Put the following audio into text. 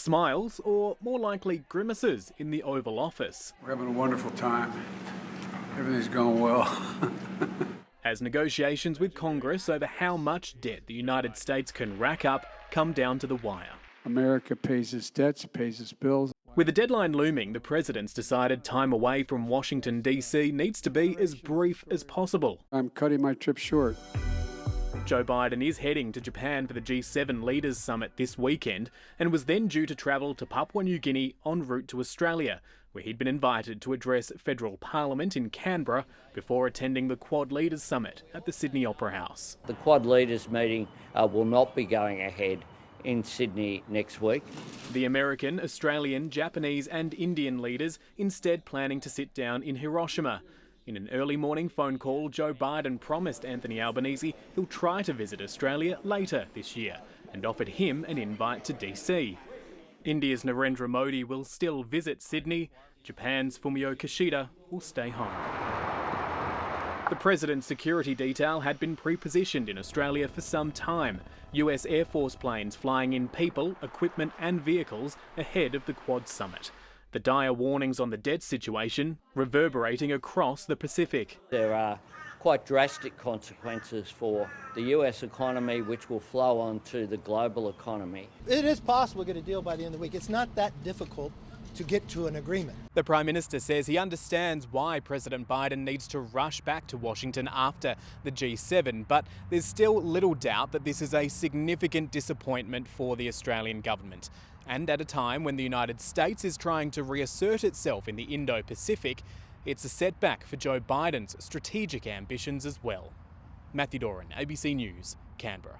Smiles, or more likely grimaces, in the Oval Office. We're having a wonderful time. Everything's going well. As negotiations with Congress over how much debt the United States can rack up come down to the wire. America pays its debts, pays its bills. With the deadline looming, the president's decided time away from Washington, D.C. needs to be as brief as possible. I'm cutting my trip short. Joe Biden is heading to Japan for the G7 Leaders Summit this weekend and was then due to travel to Papua New Guinea en route to Australia, where he'd been invited to address federal parliament in Canberra before attending the Quad Leaders Summit at the Sydney Opera House. The Quad Leaders meeting will not be going ahead in Sydney next week. The American, Australian, Japanese and Indian leaders instead planning to sit down in Hiroshima. In an early morning phone call, Joe Biden promised Anthony Albanese he'll try to visit Australia later this year and offered him an invite to DC. India's Narendra Modi will still visit Sydney. Japan's Fumio Kishida will stay home. The president's security detail had been pre-positioned in Australia for some time. US Air Force planes flying in people, equipment and vehicles ahead of the Quad Summit. The dire warnings on the debt situation reverberating across the Pacific. There are quite drastic consequences for the US economy, which will flow on to the global economy. It is possible to get a deal by the end of the week. It's not that difficult to get to an agreement. The Prime Minister says he understands why President Biden needs to rush back to Washington after the G7, but there's still little doubt that this is a significant disappointment for the Australian government. And at a time when the United States is trying to reassert itself in the Indo-Pacific, it's a setback for Joe Biden's strategic ambitions as well. Matthew Doran, ABC News, Canberra.